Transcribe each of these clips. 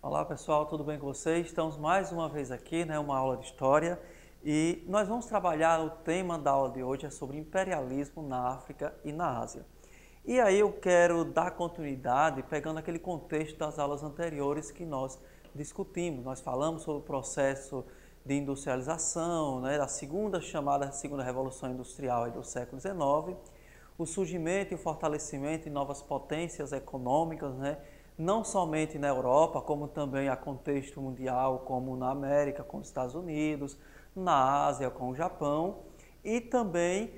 Olá pessoal, tudo bem com vocês? Estamos mais uma vez aqui, uma aula de História e nós vamos trabalhar, o tema da aula de hoje é sobre imperialismo na África e na Ásia. E aí eu quero dar continuidade pegando aquele contexto das aulas anteriores que nós discutimos. Nós falamos sobre o processo de industrialização, da chamada segunda revolução industrial do século XIX, o surgimento e o fortalecimento de novas potências econômicas, não somente na Europa, como também a contexto mundial, como na América, com os Estados Unidos, na Ásia, com o Japão, e também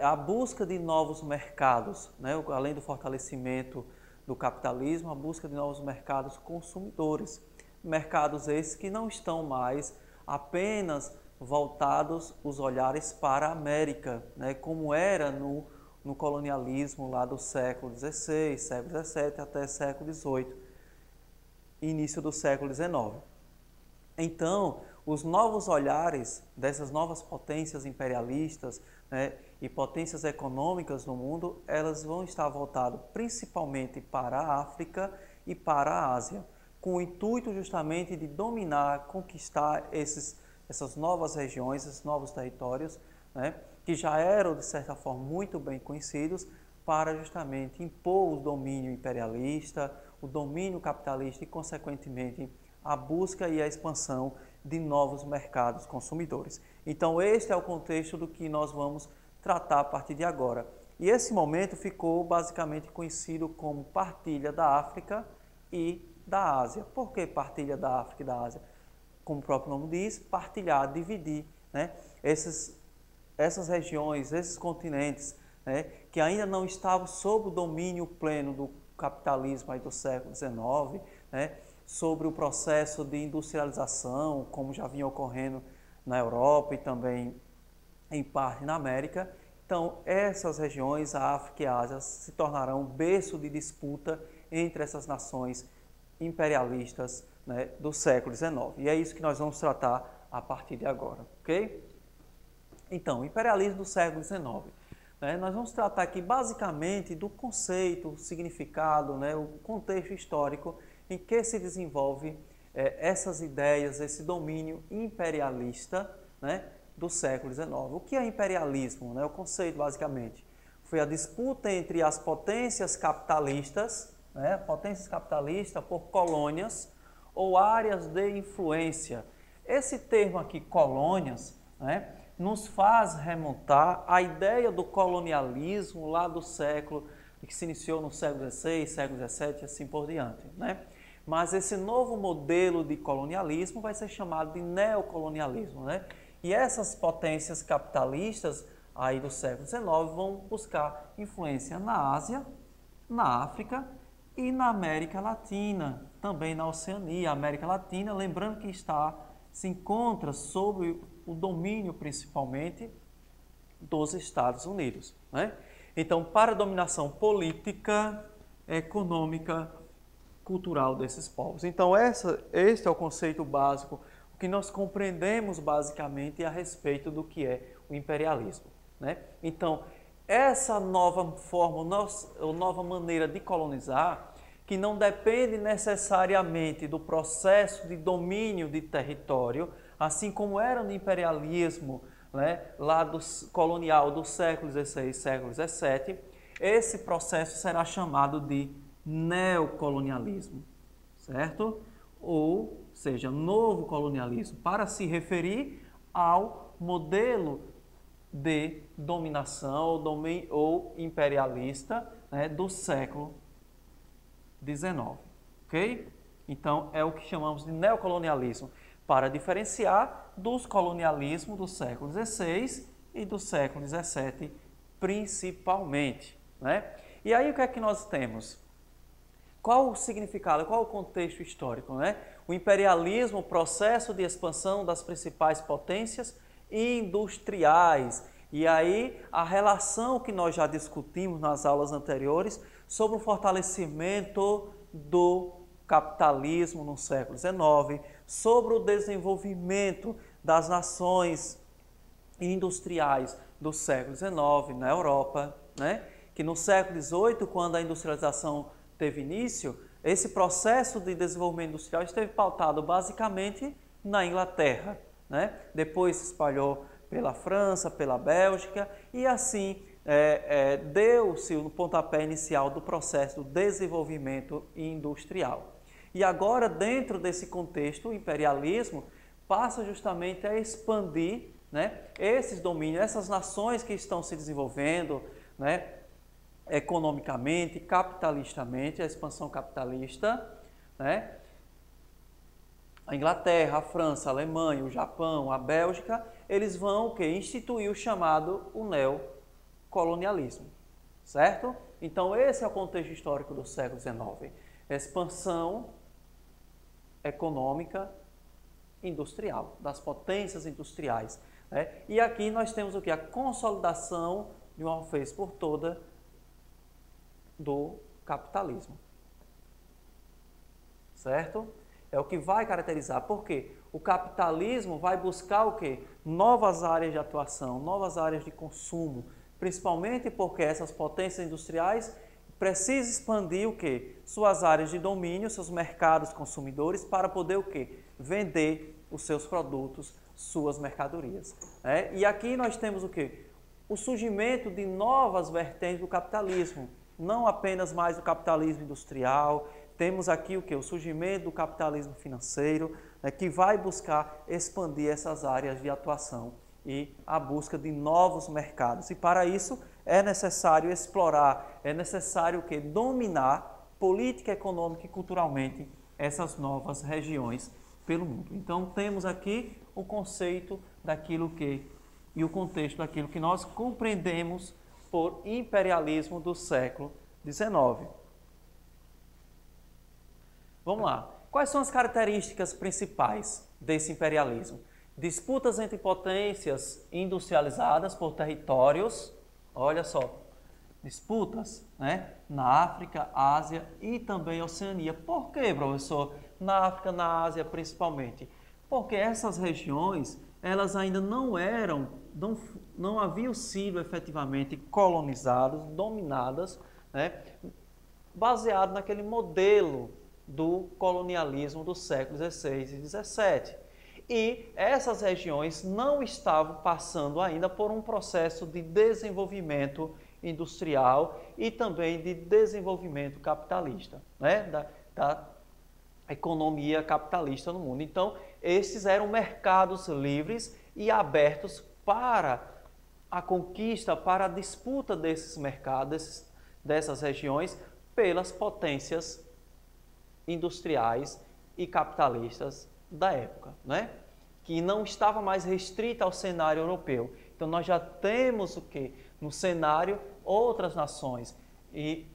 a busca de novos mercados, além do fortalecimento do capitalismo, a busca de novos mercados consumidores. Mercados esses que não estão mais apenas voltados os olhares para a América, como era no colonialismo lá do século XVI, século XVII até século XVIII, início do século XIX. Então, os novos olhares dessas novas potências imperialistas e potências econômicas no mundo, elas vão estar voltadas principalmente para a África e para a Ásia, com o intuito justamente de dominar, conquistar essas novas regiões, esses novos territórios, que já eram, de certa forma, muito bem conhecidos, para justamente impor o domínio imperialista, o domínio capitalista e, consequentemente, a busca e a expansão de novos mercados consumidores. Então, este é o contexto do que nós vamos tratar a partir de agora. E esse momento ficou basicamente conhecido como partilha da África e da Ásia. Por que partilha da África e da Ásia? Como o próprio nome diz, partilhar, dividir, essas regiões, esses continentes, que ainda não estavam sob o domínio pleno do capitalismo aí do século XIX, sobre o processo de industrialização, como já vinha ocorrendo na Europa e também em parte na América. Então, essas regiões, a África e a Ásia, se tornarão berço de disputa entre essas nações imperialistas do século XIX. E é isso que nós vamos tratar a partir de agora, ok? Então, imperialismo do século XIX. Nós vamos tratar aqui basicamente do conceito, o significado, o contexto histórico em que se desenvolve essas ideias, esse domínio imperialista do século XIX. O que é imperialismo? O conceito, basicamente, foi a disputa entre as potências capitalistas, por colônias ou áreas de influência. Esse termo aqui, colônias, nos faz remontar à ideia do colonialismo lá do século, que se iniciou no século XVI, século XVII e assim por diante. Mas esse novo modelo de colonialismo vai ser chamado de neocolonialismo. E essas potências capitalistas aí do século XIX vão buscar influência na Ásia, na África e na América Latina, também na Oceania. A América Latina, lembrando que se encontra sob o domínio principalmente dos Estados Unidos. Então, para a dominação política, econômica, cultural desses povos. Então, este é o conceito básico, o que nós compreendemos basicamente a respeito do que é o imperialismo. Então, essa nova forma, nova maneira de colonizar, que não depende necessariamente do processo de domínio de território, assim como era no imperialismo lá do colonial do século XVI e século XVII, esse processo será chamado de neocolonialismo, certo? Ou seja, novo colonialismo, para se referir ao modelo de dominação ou imperialista do século XIX, ok? Então, é o que chamamos de neocolonialismo, para diferenciar dos colonialismos do século XVI e do século XVII, principalmente. E aí, o que é que nós temos? Qual o significado, qual o contexto histórico? O imperialismo, o processo de expansão das principais potências industriais. E aí, a relação que nós já discutimos nas aulas anteriores sobre o fortalecimento do capitalismo no século XIX, sobre o desenvolvimento das nações industriais do século XIX na Europa, que no século XVIII, quando a industrialização teve início, esse processo de desenvolvimento industrial esteve pautado basicamente na Inglaterra, né? Depois se espalhou pela França, pela Bélgica e assim deu-se o pontapé inicial do processo do desenvolvimento industrial. E agora, dentro desse contexto, o imperialismo passa justamente a expandir, né, esses domínios, essas nações que estão se desenvolvendo, né, economicamente, capitalistamente, a expansão capitalista, né, a Inglaterra, a França, a Alemanha, o Japão, a Bélgica, eles vão o quê? Instituir o chamado o neocolonialismo, certo? Então esse é o contexto histórico do século XIX. Expansão econômica industrial, das potências industriais, né? E aqui nós temos o que? A consolidação de uma vez por toda do capitalismo, certo? É o que vai caracterizar. Por quê? O capitalismo vai buscar o quê? Novas áreas de atuação, novas áreas de consumo, principalmente porque essas potências industriais precisam expandir o quê? Suas áreas de domínio, seus mercados consumidores, para poder o quê? Vender os seus produtos, suas mercadorias. E aqui nós temos o quê? O surgimento de novas vertentes do capitalismo, não apenas mais o capitalismo industrial. Temos aqui o quê? O surgimento do capitalismo financeiro, né, que vai buscar expandir essas áreas de atuação e a busca de novos mercados. E para isso é necessário explorar, é necessário o quê? Dominar política, econômica e culturalmente essas novas regiões pelo mundo. Então temos aqui o conceito daquilo que e o contexto daquilo que nós compreendemos por imperialismo do século XIX. Vamos lá. Quais são as características principais desse imperialismo? Disputas entre potências industrializadas por territórios, olha só, disputas, né, na África, Ásia e também Oceania. Por quê, professor? Na África, na Ásia principalmente. Porque essas regiões, elas ainda não haviam sido efetivamente colonizadas, dominadas, né, baseado naquele modelo do colonialismo do século XVI e XVII. E essas regiões não estavam passando ainda por um processo de desenvolvimento industrial e também de desenvolvimento capitalista, né? da economia capitalista no mundo. Então, esses eram mercados livres e abertos para a conquista, para a disputa desses mercados, dessas regiões, pelas potências industriais e capitalistas da época, né? Que não estava mais restrita ao cenário europeu. Então nós já temos o que no cenário outras nações e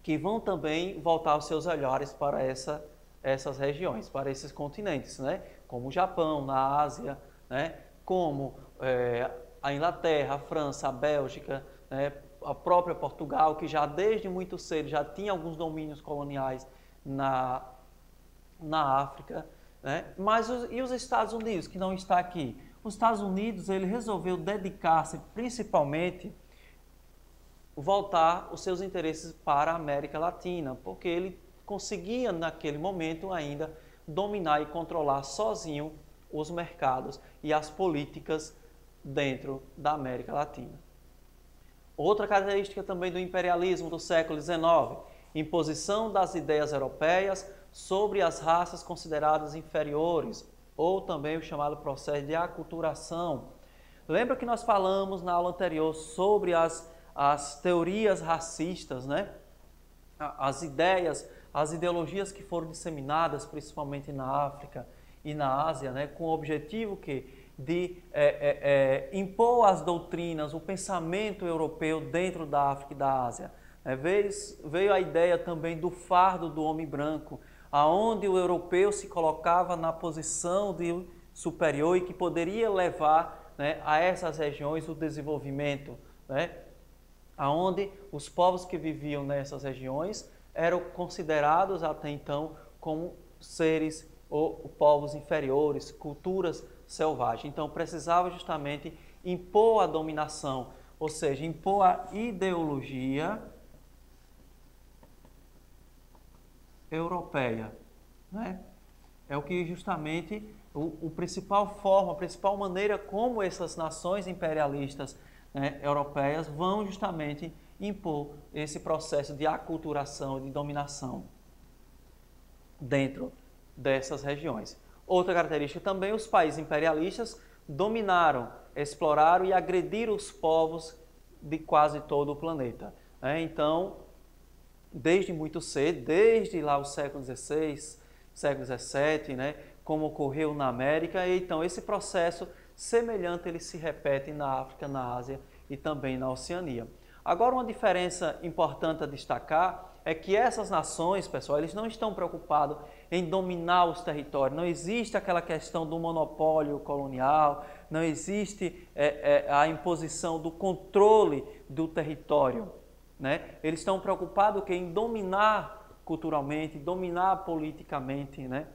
que vão também voltar os seus olhares para essas regiões, para esses continentes, né? Como o Japão na Ásia, né? Como a Inglaterra, a França, a Bélgica, né? A própria Portugal, que já desde muito cedo já tinha alguns domínios coloniais na África, né? Mas e os Estados Unidos, que não está aqui? Os Estados Unidos, ele resolveu dedicar-se principalmente, voltar os seus interesses para a América Latina, porque ele conseguia naquele momento ainda dominar e controlar sozinho os mercados e as políticas dentro da América Latina. Outra característica também do imperialismo do século XIX, imposição das ideias europeias sobre as raças consideradas inferiores, ou também o chamado processo de aculturação. Lembra que nós falamos na aula anterior sobre as teorias racistas, né? As ideias, as ideologias que foram disseminadas principalmente na África e na Ásia, né? Com o objetivo de impor as doutrinas, o pensamento europeu dentro da África e da Ásia. Veio a ideia também do fardo do homem branco, aonde o europeu se colocava na posição de superior e que poderia levar, né, a essas regiões o desenvolvimento, né, aonde os povos que viviam nessas regiões eram considerados até então como seres ou povos inferiores, culturas selvagens. Então precisava justamente impor a dominação, ou seja, impor a ideologia europeia, né? É o que justamente a principal maneira como essas nações imperialistas, né, europeias vão justamente impor esse processo de aculturação e de dominação dentro dessas regiões. Outra característica também, os países imperialistas dominaram, exploraram e agrediram os povos de quase todo o planeta, né? Então, desde muito cedo, desde lá o século XVI, século XVII, né, como ocorreu na América, e então esse processo semelhante ele se repete na África, na Ásia e também na Oceania. Agora, uma diferença importante a destacar é que essas nações, pessoal, eles não estão preocupados em dominar os territórios. Não existe aquela questão do monopólio colonial, não existe a imposição do controle do território, né? Eles estão preocupados em dominar culturalmente, dominar politicamente, né?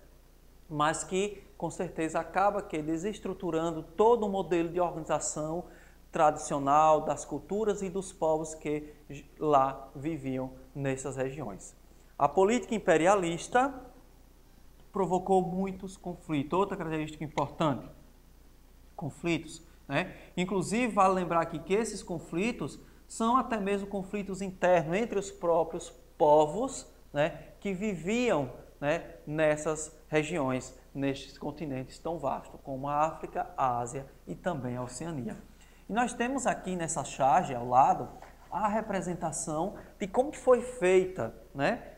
Mas que, com certeza, acaba desestruturando todo o modelo de organização tradicional das culturas e dos povos que lá viviam nessas regiões. A política imperialista provocou muitos conflitos. Outra característica importante, conflitos, né? Inclusive, vale lembrar aqui que esses conflitos são até mesmo conflitos internos entre os próprios povos, né, que viviam, né, nessas regiões, nestes continentes tão vastos, como a África, a Ásia e também a Oceania. E nós temos aqui nessa charge, ao lado, a representação de como foi feita, né,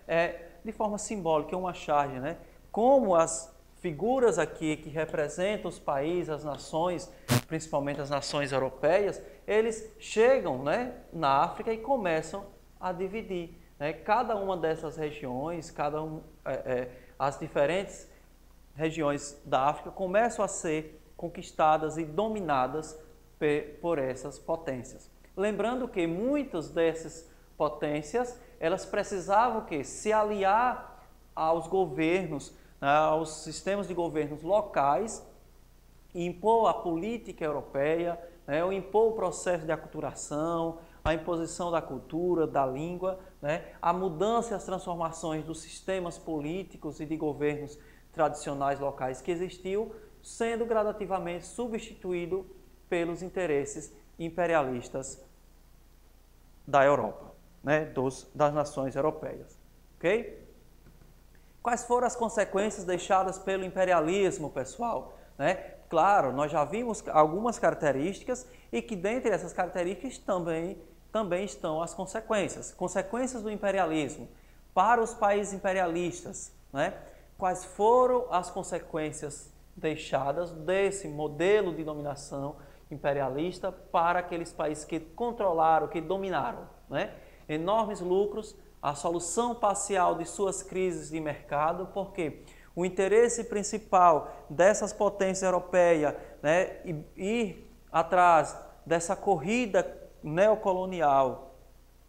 de forma simbólica, uma charge, né, como as figuras aqui que representam os países, as nações, principalmente as nações europeias, eles chegam, né, na África e começam a dividir, né, cada uma dessas regiões, as diferentes regiões da África começam a ser conquistadas e dominadas por essas potências. Lembrando que muitas dessas potências, elas precisavam se aliar aos governos, aos sistemas de governos locais, impor a política europeia, né, ou impor o processo de aculturação, a imposição da cultura, da língua, né, a mudança e as transformações dos sistemas políticos e de governos tradicionais locais que existiam, sendo gradativamente substituído pelos interesses imperialistas da Europa, né, das nações europeias. Ok? Quais foram as consequências deixadas pelo imperialismo, pessoal? Né? Claro, nós já vimos algumas características e que dentre essas características também estão as consequências. Consequências do imperialismo para os países imperialistas, né? Quais foram as consequências deixadas desse modelo de dominação imperialista para aqueles países que controlaram, que dominaram, né? Enormes lucros, a solução parcial de suas crises de mercado, porque o interesse principal dessas potências europeias, né, ir atrás dessa corrida neocolonial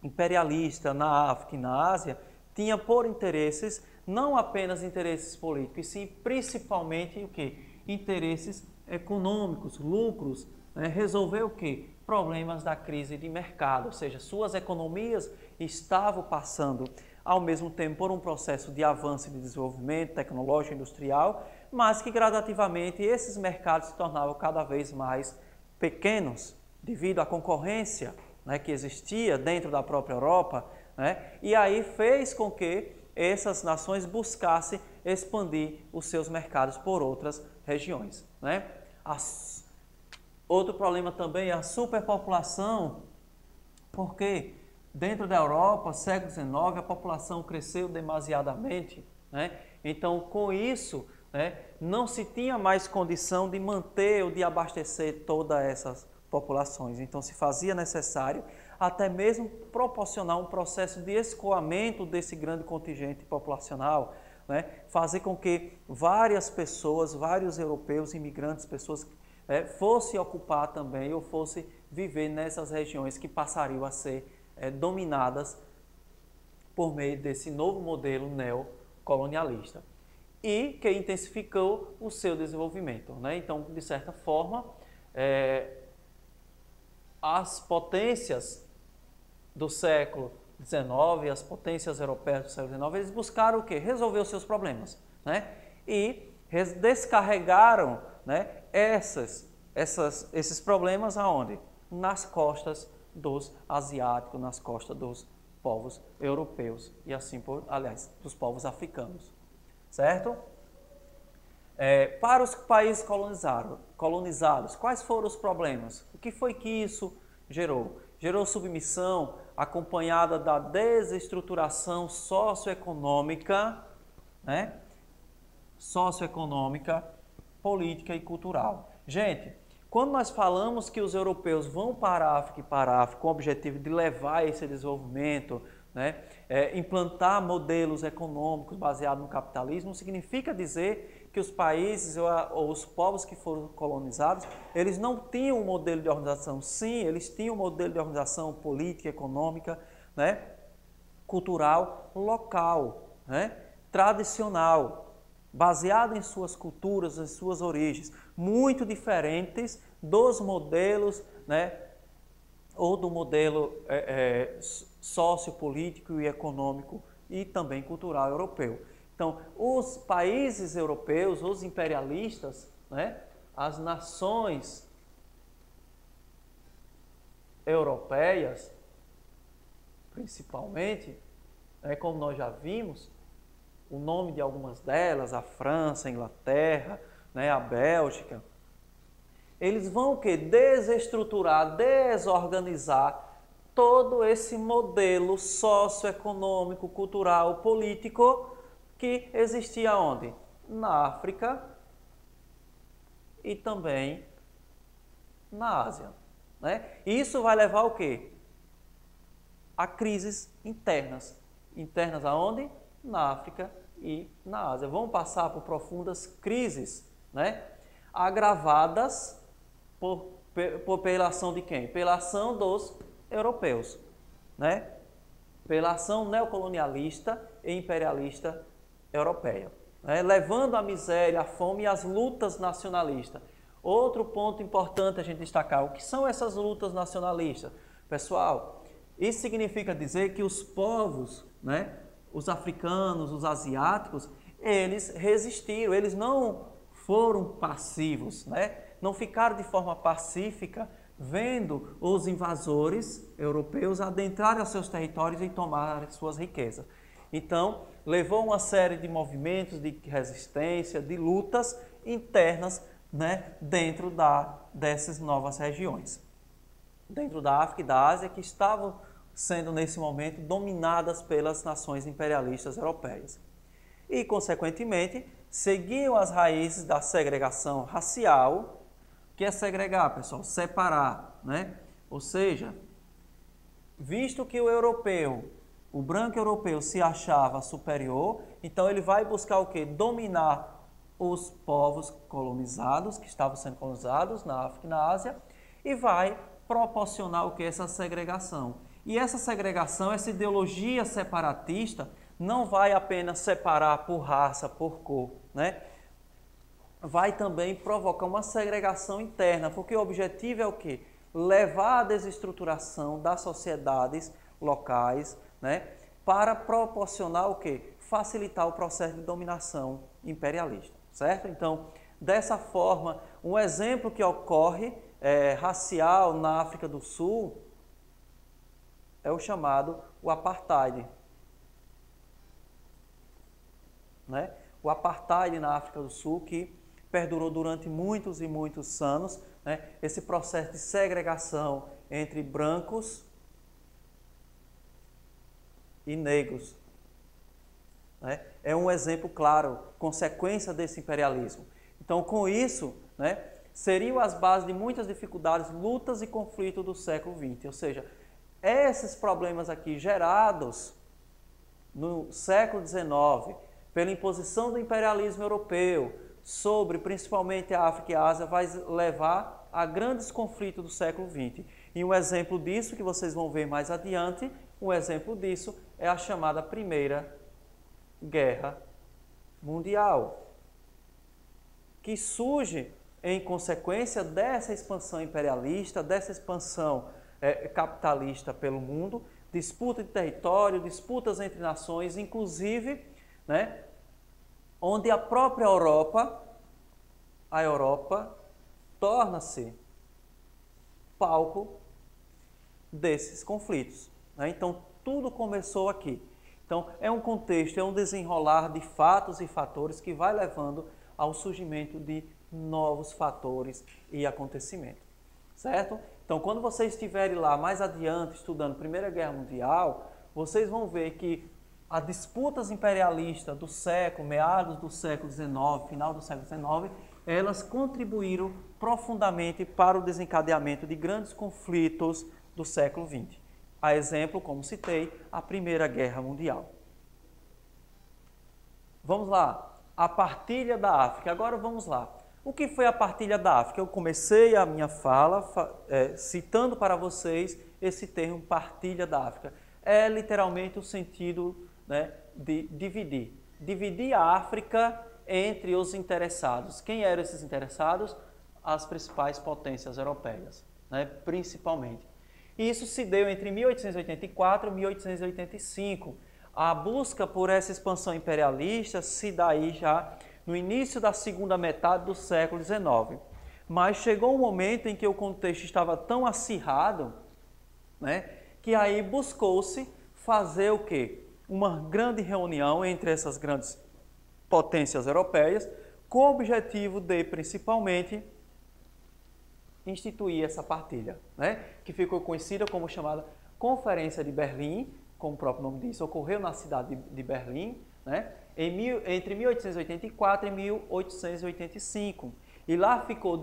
imperialista na África e na Ásia, tinha por interesses não apenas interesses políticos, e sim principalmente o quê? Interesses econômicos, lucros, né? Resolver o quê? Problemas da crise de mercado, ou seja, suas economias estavam passando ao mesmo tempo por um processo de avanço e de desenvolvimento tecnológico e industrial, mas que gradativamente esses mercados se tornavam cada vez mais pequenos devido à concorrência, né, que existia dentro da própria Europa, né, e aí fez com que essas nações buscassem expandir os seus mercados por outras regiões, né? Outro problema também é a superpopulação, porque dentro da Europa, século XIX, a população cresceu demasiadamente, né? Então, com isso, né, não se tinha mais condição de manter ou de abastecer todas essas populações. Então, se fazia necessário até mesmo proporcionar um processo de escoamento desse grande contingente populacional, né? Fazer com que várias pessoas, vários europeus, imigrantes, pessoas fossem ocupar também ou fossem viver nessas regiões que passariam a ser dominadas por meio desse novo modelo neocolonialista e que intensificou o seu desenvolvimento, né? Então, de certa forma, as potências do século XIX, as potências europeias do século XIX, eles buscaram o quê? Resolver os seus problemas, né? E descarregaram, né, esses problemas aonde? Nas costas dos asiáticos, nas costas dos povos europeus e assim aliás, dos povos africanos, certo? Para os países colonizados, quais foram os problemas? O que foi que isso gerou? Gerou submissão acompanhada da desestruturação socioeconômica, né? Socioeconômica, política e cultural. Gente, quando nós falamos que os europeus vão para a África com o objetivo de levar esse desenvolvimento, né, implantar modelos econômicos baseados no capitalismo, significa dizer que os países ou os povos que foram colonizados, eles não tinham um modelo de organização. Sim, eles tinham um modelo de organização política, econômica, né, cultural, local, né, tradicional, baseado em suas culturas, em suas origens, muito diferentes dos modelos, né, ou do modelo sociopolítico e econômico e também cultural europeu. Então, os países europeus, os imperialistas, né, as nações europeias, principalmente, como nós já vimos, o nome de algumas delas, a França, a Inglaterra, né, a Bélgica, eles vão o quê? Desestruturar, desorganizar todo esse modelo socioeconômico, cultural, político que existia onde? Na África e também na Ásia, né? Isso vai levar o quê? A crises internas. Internas aonde? Na África e na Ásia. Vão passar por profundas crises, né? Agravadas pela ação de quem? Pela ação dos europeus, né? Pela ação neocolonialista e imperialista europeia, né? Levando à miséria, à fome e às lutas nacionalistas. Outro ponto importante a gente destacar, o que são essas lutas nacionalistas? Pessoal, isso significa dizer que os povos, né, os africanos, os asiáticos, eles resistiram, eles não foram passivos, né? Não ficaram de forma pacífica vendo os invasores europeus adentrarem aos seus territórios e tomarem suas riquezas. Então, levou uma série de movimentos de resistência, de lutas internas, né, dentro dessas novas regiões. Dentro da África e da Ásia, que estavam sendo, nesse momento, dominadas pelas nações imperialistas europeias. E, consequentemente, seguiam as raízes da segregação racial. O que é segregar, pessoal? Separar, né? Ou seja, visto que o europeu, o branco europeu se achava superior, então ele vai buscar o quê? Dominar os povos colonizados, que estavam sendo colonizados na África e na Ásia, e vai proporcionar o quê? Essa segregação. E essa segregação, essa ideologia separatista, não vai apenas separar por raça, por cor, né? Vai também provocar uma segregação interna, porque o objetivo é o quê? Levar a desestruturação das sociedades locais, né? Para proporcionar o quê? Facilitar o processo de dominação imperialista, certo? Então, dessa forma, um exemplo que ocorre racial na África do Sul é o chamado o apartheid, né? O apartheid na África do Sul, que perdurou durante muitos e muitos anos, né? Esse processo de segregação entre brancos e negros, né? É um exemplo claro, consequência desse imperialismo. Então, com isso, né, seriam as bases de muitas dificuldades, lutas e conflitos do século XX. Ou seja, esses problemas aqui gerados no século XIX, pela imposição do imperialismo europeu sobre principalmente a África e a Ásia, vai levar a grandes conflitos do século XX. E um exemplo disso, que vocês vão ver mais adiante, um exemplo disso é a chamada Primeira Guerra Mundial, que surge em consequência dessa expansão imperialista, dessa expansão capitalista pelo mundo, disputa de território, disputas entre nações, inclusive, né, onde a própria Europa, torna-se palco desses conflitos, né? Então, tudo começou aqui. Então, é um contexto, é um desenrolar de fatos e fatores que vai levando ao surgimento de novos fatores e acontecimentos, certo? Então, quando vocês estiverem lá mais adiante estudando Primeira Guerra Mundial, vocês vão ver que as disputas imperialistas do século, meados do século XIX, final do século XIX, elas contribuíram profundamente para o desencadeamento de grandes conflitos do século XX. A exemplo, como citei, a Primeira Guerra Mundial. Vamos lá, a partilha da África. Agora vamos lá. O que foi a partilha da África? Eu comecei a minha fala citando para vocês esse termo partilha da África. É literalmente o sentido, né, de dividir. Dividir a África entre os interessados. Quem eram esses interessados? As principais potências europeias, né, principalmente. E isso se deu entre 1884 e 1885. A busca por essa expansão imperialista se dá aí já no início da segunda metade do século XIX. Mas chegou um momento em que o contexto estava tão acirrado, né, que aí buscou-se fazer o quê? Uma grande reunião entre essas grandes potências europeias, com o objetivo de, principalmente, instituir essa partilha, né, que ficou conhecida como chamada Conferência de Berlim, como o próprio nome diz, ocorreu na cidade de Berlim, né, entre 1884 e 1885. E lá ficou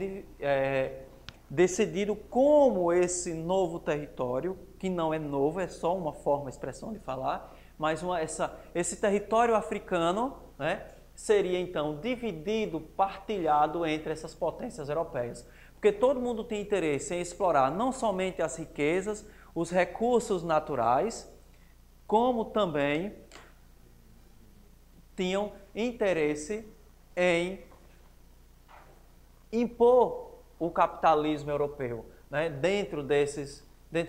decidido como esse novo território, que não é novo, é só uma forma, expressão de falar, mas esse território africano, né, seria então dividido, partilhado entre essas potências europeias. Porque todo mundo tem interesse em explorar não somente as riquezas, os recursos naturais, como também tinham interesse em impor o capitalismo europeu, né, dentro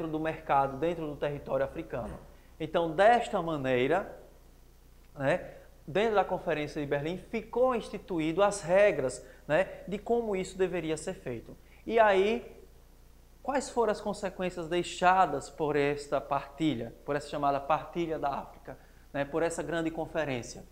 do mercado, dentro do território africano. Então, desta maneira, né, dentro da Conferência de Berlim, ficou instituído as regras, né, de como isso deveria ser feito. E aí, quais foram as consequências deixadas por esta partilha, por essa chamada partilha da África, né, por essa grande conferência?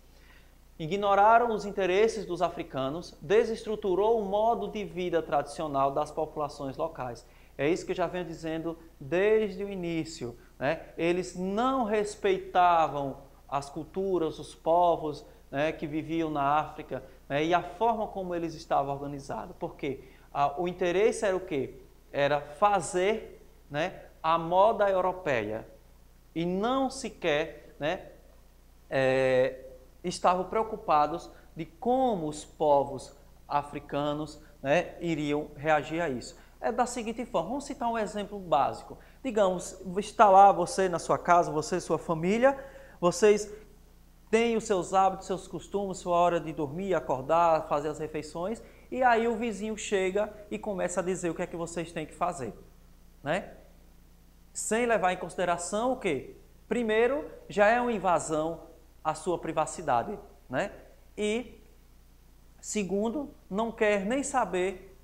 Ignoraram os interesses dos africanos, desestruturou o modo de vida tradicional das populações locais. É isso que eu já venho dizendo desde o início, né? Eles não respeitavam as culturas, os povos, né, que viviam na África, né, e a forma como eles estavam organizados. Porque o interesse era o quê? Era fazer, né, a moda europeia e não sequer, né, estavam preocupados de como os povos africanos, né, iriam reagir a isso. É da seguinte forma, vamos citar um exemplo básico. Digamos, está lá você na sua casa, você e sua família, vocês têm os seus hábitos, seus costumes, sua hora de dormir, acordar, fazer as refeições, e aí o vizinho chega e começa a dizer o que é que vocês têm que fazer, né? Sem levar em consideração o quê? Primeiro, já é uma invasão à sua privacidade, né? E, segundo, não quer nem saber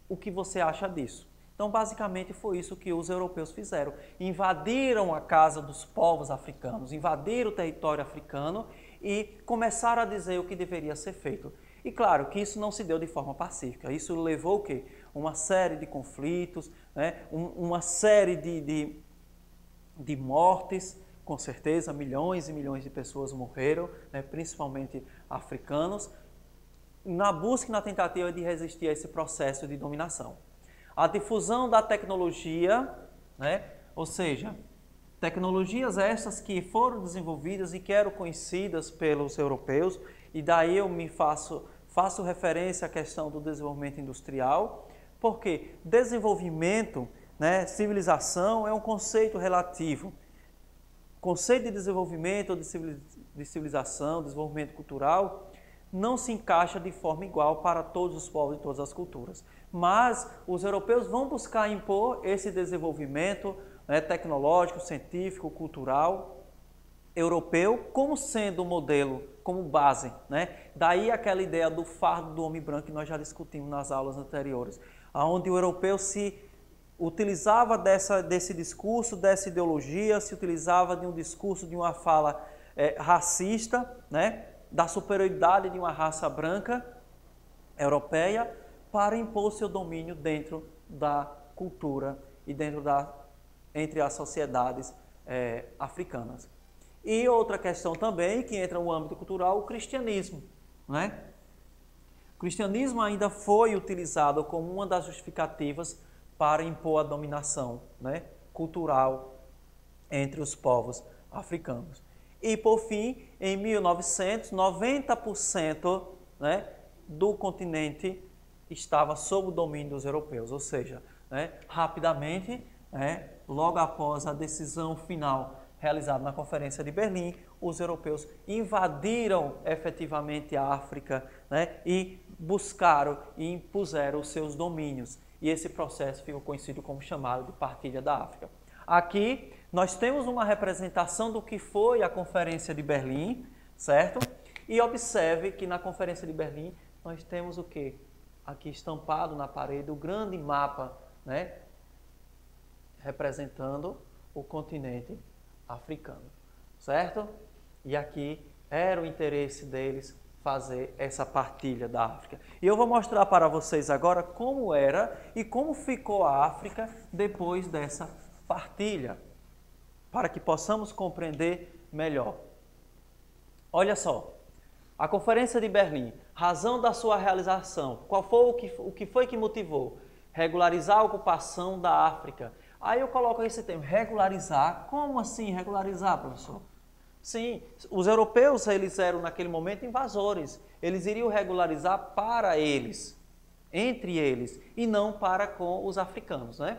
o que você acha disso. Então, basicamente, foi isso que os europeus fizeram. Invadiram a casa dos povos africanos, invadiram o território africano e começaram a dizer o que deveria ser feito. E claro que isso não se deu de forma pacífica. Isso levou o quê? Uma série de conflitos, né? Uma série de mortes, com certeza, milhões e milhões de pessoas morreram, né? Principalmente africanos, na busca e na tentativa de resistir a esse processo de dominação. A difusão da tecnologia, né? Ou seja, tecnologias essas que foram desenvolvidas e que eram conhecidas pelos europeus, e daí eu faço referência à questão do desenvolvimento industrial, porque desenvolvimento, né, civilização é um conceito relativo. O conceito de desenvolvimento, de civilização, desenvolvimento cultural, não se encaixa de forma igual para todos os povos e todas as culturas. Mas os europeus vão buscar impor esse desenvolvimento, né, tecnológico, científico, cultural, europeu, como sendo o modelo, como base, né? Daí aquela ideia do fardo do homem branco que nós já discutimos nas aulas anteriores, onde o europeu se utilizava desse discurso, dessa ideologia, se utilizava de um discurso, de uma fala racista, né? Da superioridade de uma raça branca europeia para impor seu domínio dentro da cultura e entre as sociedades africanas. E outra questão também, que entra no âmbito cultural, o cristianismo, né? O cristianismo ainda foi utilizado como uma das justificativas para impor a dominação, né, cultural entre os povos africanos. E, por fim, em 1900, 90%, né, do continente estava sob o domínio dos europeus, ou seja, né, rapidamente, né, logo após a decisão final realizada na Conferência de Berlim, os europeus invadiram efetivamente a África, né, e buscaram e impuseram os seus domínios. E esse processo ficou conhecido como chamado de Partilha da África. Aqui nós temos uma representação do que foi a Conferência de Berlim, certo? E observe que na Conferência de Berlim nós temos o quê? Aqui estampado na parede o grande mapa, né, representando o continente africano, certo? E aqui era o interesse deles fazer essa partilha da África. E eu vou mostrar para vocês agora como era e como ficou a África depois dessa partilha, para que possamos compreender melhor. Olha só, a Conferência de Berlim, razão da sua realização, qual foi o que foi que motivou? Regularizar a ocupação da África. Aí eu coloco esse termo, regularizar. Como assim regularizar, professor? Sim, os europeus, eles eram naquele momento invasores. Eles iriam regularizar para eles, entre eles, e não para com os africanos, né?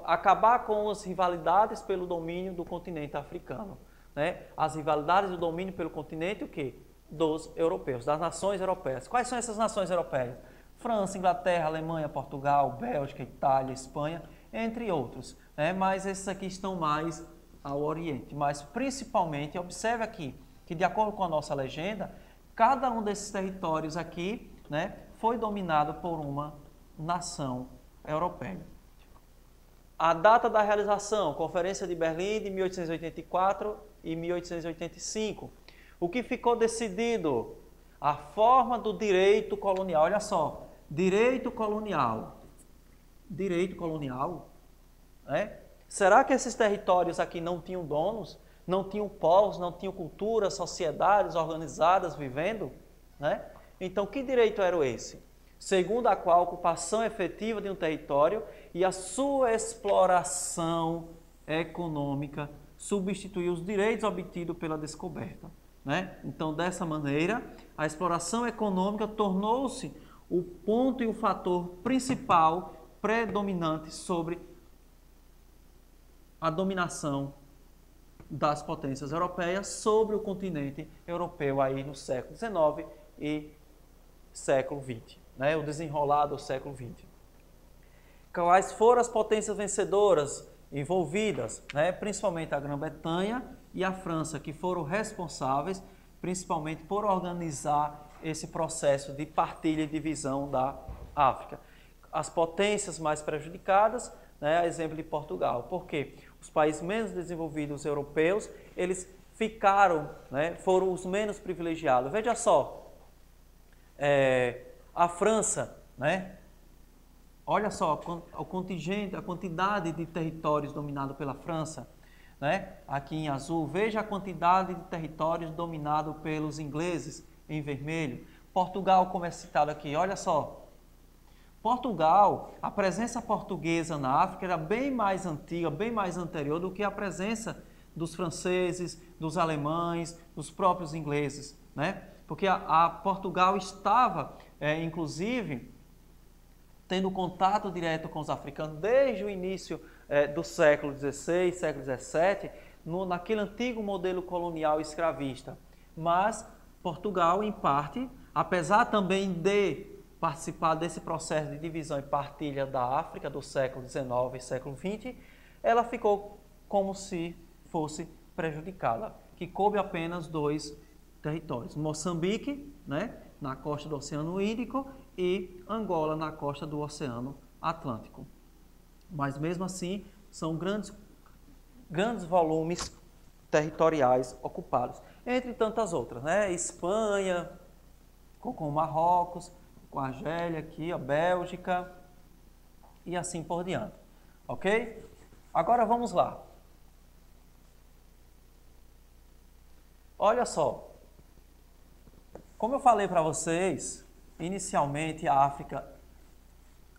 Acabar com as rivalidades pelo domínio do continente africano, né? As rivalidades do domínio pelo continente, o quê? Dos europeus, das nações europeias. Quais são essas nações europeias? França, Inglaterra, Alemanha, Portugal, Bélgica, Itália, Espanha, entre outros, né? Mas esses aqui estão mais ao Oriente. Mas principalmente, observe aqui, que de acordo com a nossa legenda, cada um desses territórios aqui, né, foi dominado por uma nação europeia. A data da realização, Conferência de Berlim de 1884 e 1885. O que ficou decidido? A forma do direito colonial. Olha só, direito colonial. Direito colonial, né? Será que esses territórios aqui não tinham donos? Não tinham povos, não tinham culturas, sociedades organizadas vivendo? Né? Então, que direito era esse? Segundo a qual a ocupação efetiva de um território e a sua exploração econômica substituiu os direitos obtidos pela descoberta. Né? Então, dessa maneira, a exploração econômica tornou-se o ponto e o fator principal predominante sobre a dominação das potências europeias sobre o continente europeu aí no século XIX e século XX, né? O desenrolar do século XX. Quais foram as potências vencedoras envolvidas, né? Principalmente a Grã-Bretanha e a França, que foram responsáveis principalmente por organizar esse processo de partilha e divisão da África. As potências mais prejudicadas, né? Exemplo de Portugal. Por quê? Os países menos desenvolvidos europeus, eles ficaram, né, foram os menos privilegiados. Veja só, a França, né, olha só o contingente, a quantidade de territórios dominados pela França, né, aqui em azul. Veja a quantidade de territórios dominados pelos ingleses, em vermelho. Portugal, como é citado aqui, olha só. Portugal, a presença portuguesa na África era bem mais antiga, bem mais anterior do que a presença dos franceses, dos alemães, dos próprios ingleses, né? Porque a Portugal estava, inclusive, tendo contato direto com os africanos desde o início do século XVI, século XVII, naquele antigo modelo colonial escravista. Mas Portugal, em parte, apesar também de participar desse processo de divisão e partilha da África do século XIX e século XX, ela ficou como se fosse prejudicada, que coube apenas 2 territórios, Moçambique, né, na costa do Oceano Índico, e Angola na costa do Oceano Atlântico. Mas mesmo assim, são grandes volumes territoriais ocupados, entre tantas outras, né? Espanha, com Marrocos, com a Argélia aqui, a Bélgica e assim por diante, ok? Agora vamos lá. Olha só, como eu falei para vocês, inicialmente a África,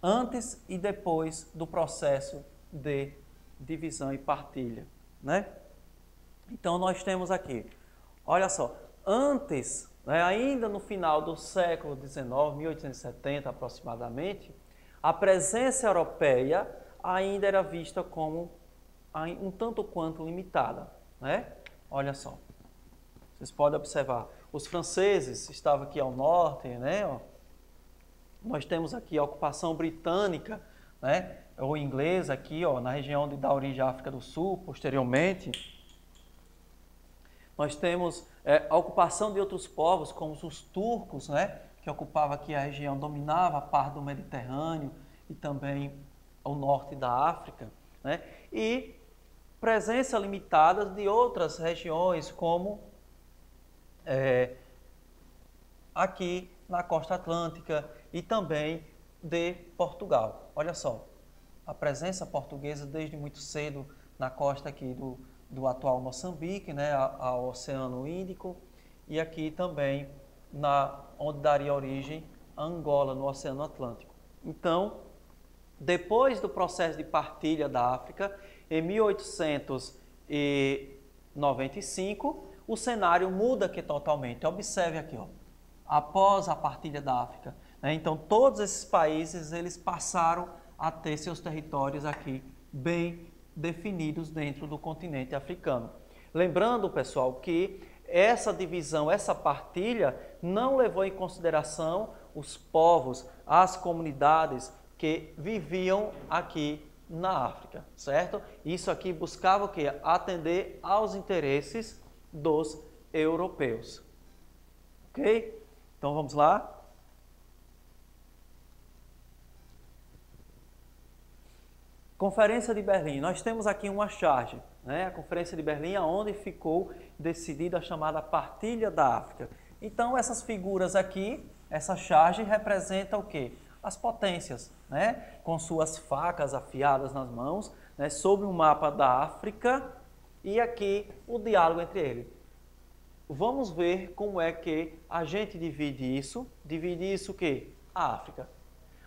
antes e depois do processo de divisão e partilha, né? Então nós temos aqui, olha só, antes, né, ainda no final do século XIX, 1870 aproximadamente, a presença europeia ainda era vista como um tanto quanto limitada, né? Olha só, vocês podem observar, os franceses estavam aqui ao norte, né? Ó, nós temos aqui a ocupação britânica, né? Ou inglesa aqui, ó, na região de da origem à África do Sul, posteriormente. Nós temos a ocupação de outros povos, como os turcos, né? Que ocupavam aqui a região, dominava a parte do Mediterrâneo e também o norte da África, né? E presença limitada de outras regiões, como aqui na costa atlântica e também de Portugal. Olha só, a presença portuguesa desde muito cedo na costa aqui do atual Moçambique, né, ao Oceano Índico, e aqui também onde daria origem a Angola, no Oceano Atlântico. Então, depois do processo de partilha da África, em 1895, o cenário muda aqui totalmente. Observe aqui, ó, após a partilha da África, né, então todos esses países eles passaram a ter seus territórios aqui bem definidos dentro do continente africano. Lembrando, pessoal, que essa divisão, essa partilha não levou em consideração os povos, as comunidades que viviam aqui na África, certo? Isso aqui buscava o quê? Atender aos interesses dos europeus. Ok? Então vamos lá. Conferência de Berlim. Nós temos aqui uma charge, né? A Conferência de Berlim, onde ficou decidida a chamada Partilha da África. Então essas figuras aqui, essa charge representa o quê? As potências, né? Com suas facas afiadas nas mãos, né? Sobre o mapa da África, e aqui o diálogo entre eles. Vamos ver como é que a gente divide isso. Divide isso o quê? A África.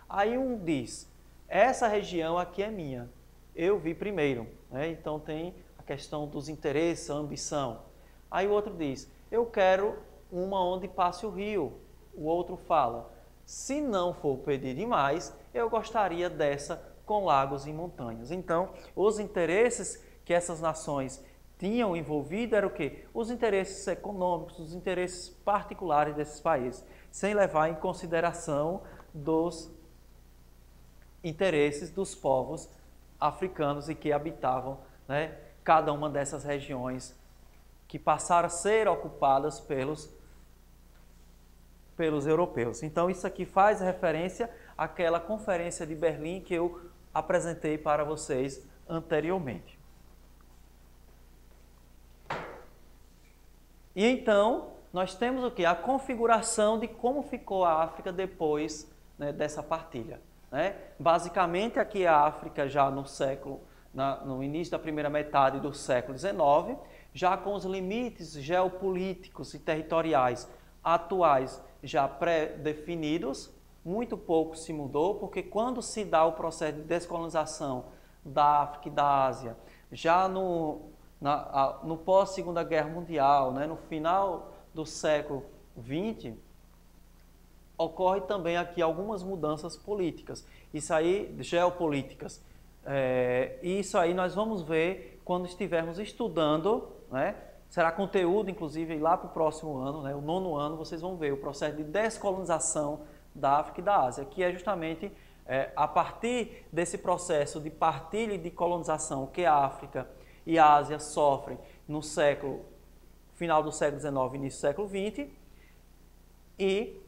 Aí um diz, essa região aqui é minha, eu vi primeiro, né? Então tem a questão dos interesses, a ambição. Aí o outro diz, eu quero uma onde passe o rio. O outro fala, se não for pedir demais, eu gostaria dessa com lagos e montanhas. Então, os interesses que essas nações tinham envolvido era o quê? Os interesses econômicos, os interesses particulares desses países, sem levar em consideração dos interesses dos povos africanos e que habitavam, né, cada uma dessas regiões que passaram a ser ocupadas pelos europeus. Então isso aqui faz referência àquela Conferência de Berlim que eu apresentei para vocês anteriormente. E então, nós temos o quê? A configuração de como ficou a África depois, né, dessa partilha, né? Basicamente, aqui a África já no início da primeira metade do século XIX, já com os limites geopolíticos e territoriais atuais já pré-definidos, muito pouco se mudou, porque quando se dá o processo de descolonização da África e da Ásia, já no pós-Segunda Guerra Mundial, né, no final do século XX, ocorre também aqui algumas mudanças políticas, isso aí, geopolíticas. Isso aí nós vamos ver quando estivermos estudando, né, será conteúdo, inclusive, lá para o próximo ano, né, o 9º ano, vocês vão ver o processo de descolonização da África e da Ásia, que é justamente A partir desse processo de partilha e de colonização que a África e a Ásia sofrem no final do século XIX e início do século XX, e,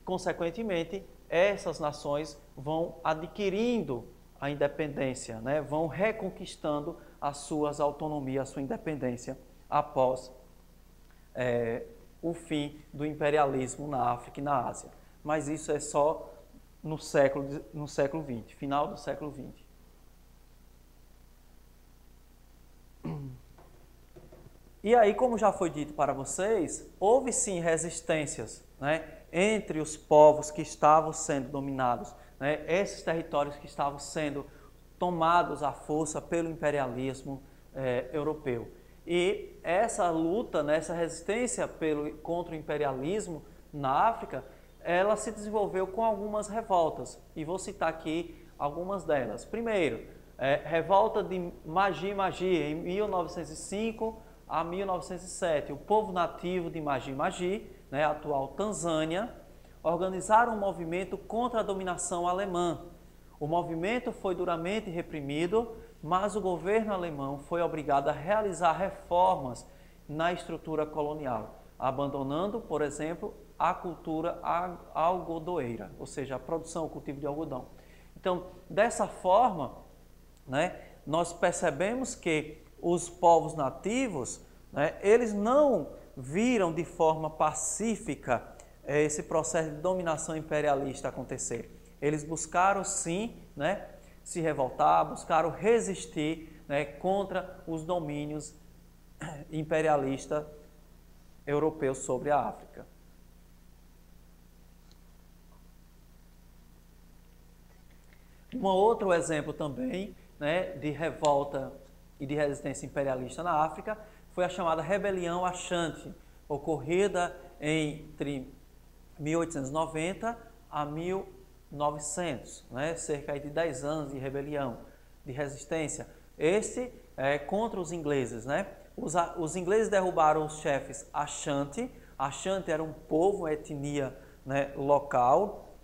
consequentemente, essas nações vão adquirindo a independência, né? Vão reconquistando as suas autonomias, a sua independência após o fim do imperialismo na África e na Ásia. Mas isso é só no século XX, final do século XX. E aí, como já foi dito para vocês, houve sim resistências, né, entre os povos que estavam sendo dominados, né, esses territórios que estavam sendo tomados à força pelo imperialismo europeu. E essa luta, né, essa resistência contra o imperialismo na África, ela se desenvolveu com algumas revoltas. E vou citar aqui algumas delas. Primeiro, revolta de Maji-Maji, em 1905 a 1907. O povo nativo de Maji-Maji, né, atual Tanzânia, organizaram um movimento contra a dominação alemã. O movimento foi duramente reprimido, mas o governo alemão foi obrigado a realizar reformas na estrutura colonial, abandonando, por exemplo, a cultura algodoeira, ou seja, a produção, o cultivo de algodão. Então, dessa forma, né, nós percebemos que os povos nativos, né, eles não viram de forma pacífica esse processo de dominação imperialista acontecer. Eles buscaram sim, né, se revoltar, buscaram resistir, né, contra os domínios imperialistas europeus sobre a África. Um outro exemplo também, né, de revolta e de resistência imperialista na África foi a chamada Rebelião Ashanti, ocorrida entre 1890 a 1900, né, cerca de 10 anos de rebelião, de resistência. Este contra os ingleses, né? Os ingleses derrubaram os chefes Ashanti. Ashanti era um povo, uma etnia, né, local,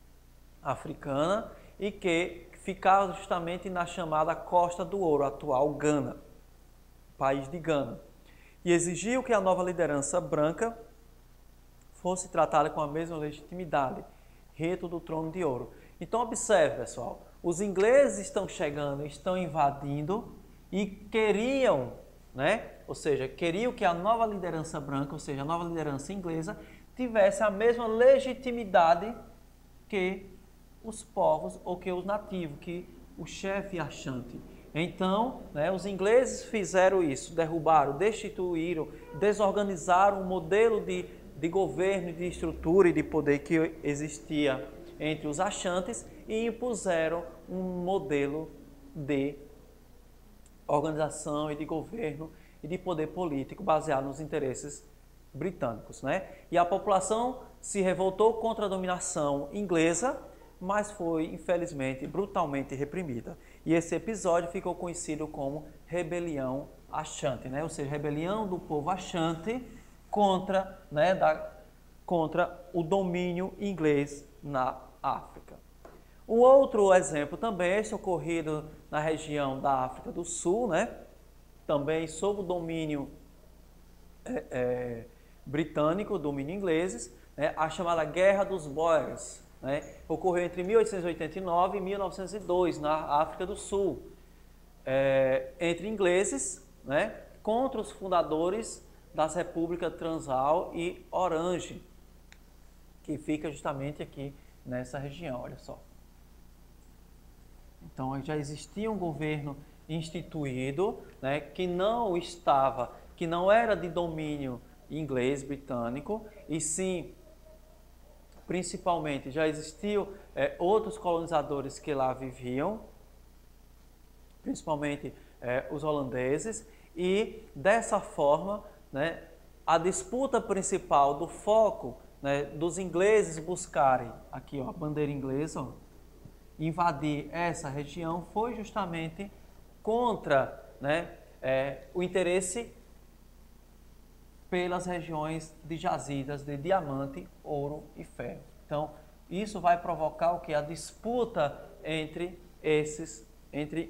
africana, e que ficava justamente na chamada Costa do Ouro, atual Gana, país de Gana, e exigiu que a nova liderança branca fosse tratada com a mesma legitimidade, rito do trono de ouro. Então observe, pessoal, os ingleses estão chegando, estão invadindo e queriam, né, ou seja, queriam que a nova liderança branca, ou seja, a nova liderança inglesa, tivesse a mesma legitimidade que os povos ou que os nativos, que o chefe Ashanti. Então, né, os ingleses fizeram isso, derrubaram, destituíram, desorganizaram o modelo de governo, de estrutura e de poder que existia entre os Ashantis e impuseram um modelo de organização e de governo e de poder político baseado nos interesses britânicos, né? E a população se revoltou contra a dominação inglesa, mas foi, infelizmente, brutalmente reprimida. E esse episódio ficou conhecido como Rebelião Ashanti, né? Ou seja, rebelião do povo Ashanti contra, né, contra o domínio inglês na África. Um outro exemplo também é esse ocorrido na região da África do Sul, né? Também sob o domínio britânico, domínio ingleses, né? A chamada Guerra dos Boers, né? Ocorreu entre 1889 e 1902 na África do Sul, entre ingleses, né, contra os fundadores das repúblicas Transvaal e Orange, que fica justamente aqui nessa região, olha só. Então já existia um governo instituído, né, que não era de domínio inglês, britânico, e sim, principalmente, já existiam outros colonizadores que lá viviam, principalmente os holandeses, e dessa forma, né, a disputa principal do foco, né, dos ingleses buscarem, aqui ó, a bandeira inglesa, ó, invadir essa região foi justamente contra, né, o interesse pelas regiões de jazidas de diamante, ouro e ferro. Então, isso vai provocar o que? A disputa entre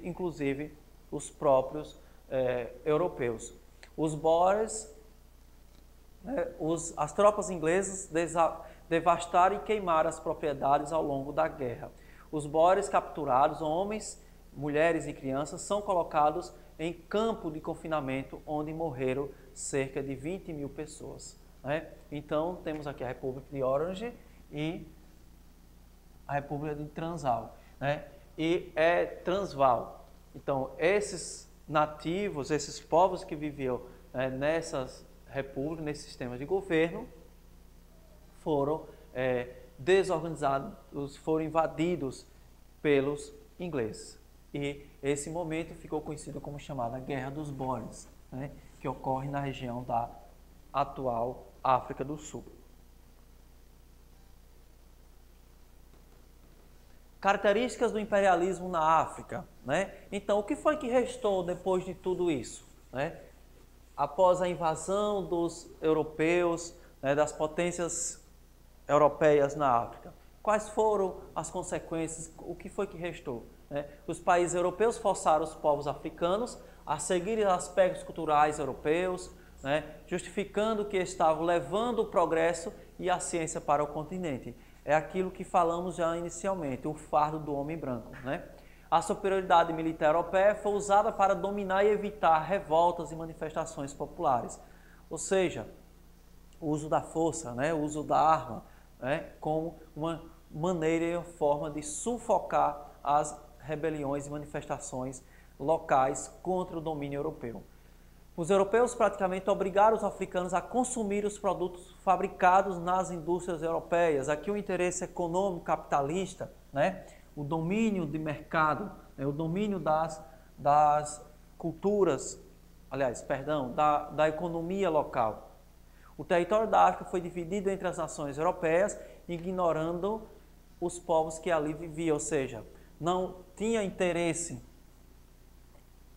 inclusive os próprios europeus. Os Boers, as tropas inglesas devastaram e queimaram as propriedades ao longo da guerra. Os Boers capturados, homens, mulheres e crianças, são colocados em campo de confinamento, onde morreram cerca de 20 mil pessoas. Então, temos aqui a República de Orange e a República de Transvaal. E é Transvaal. Então, esses nativos, esses povos que viviam nessas repúblicas, nesse sistema de governo, foram desorganizados, foram invadidos pelos ingleses. E esse momento ficou conhecido como chamada Guerra dos Boers, que ocorre na região da atual África do Sul. Características do imperialismo na África. Então, o que foi que restou depois de tudo isso? Após a invasão dos europeus, das potências europeias na África, quais foram as consequências? O que foi que restou? Os países europeus forçaram os povos africanos a seguirem aspectos culturais europeus, justificando que estavam levando o progresso e a ciência para o continente. É aquilo que falamos já inicialmente, o fardo do homem branco. A superioridade militar europeia foi usada para dominar e evitar revoltas e manifestações populares. Ou seja, o uso da força, o uso da arma, como uma maneira e uma forma de sufocar as rebeliões e manifestações locais contra o domínio europeu. Os europeus praticamente obrigaram os africanos a consumir os produtos fabricados nas indústrias europeias. Aqui o interesse econômico capitalista, o domínio de mercado, o domínio das culturas, da economia local. O território da África foi dividido entre as nações europeias, ignorando os povos que ali viviam, ou seja, não tinha interesse,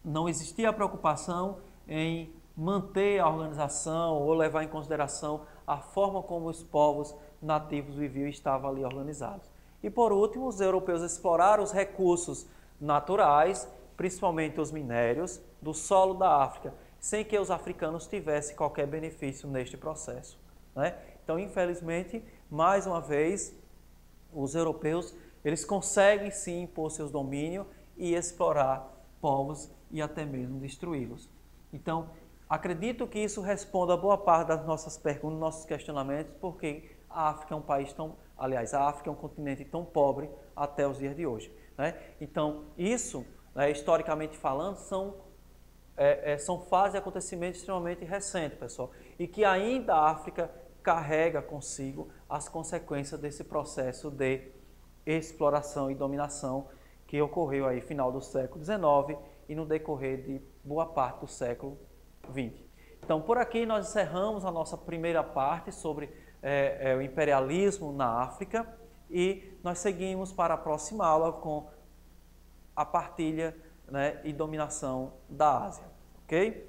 não existia a preocupação em manter a organização ou levar em consideração a forma como os povos nativos viviam e estavam ali organizados. E por último, os europeus exploraram os recursos naturais, principalmente os minérios, do solo da África, sem que os africanos tivessem qualquer benefício neste processo. Então, infelizmente, mais uma vez, os europeus eles conseguem sim impor seus domínios e explorar povos e até mesmo destruí-los. Então, acredito que isso responda a boa parte das nossas perguntas, nossos questionamentos, porque a África é um país a África é um continente tão pobre até os dias de hoje. Então, isso, historicamente falando, são fases de acontecimentos extremamente recentes, pessoal, e que ainda a África carrega consigo as consequências desse processo de exploração e dominação que ocorreu aí no final do século XIX e no decorrer de boa parte do século XX. Então, por aqui nós encerramos a nossa primeira parte sobre o imperialismo na África e nós seguimos para a próxima aula com a partilha e dominação da Ásia. Ok?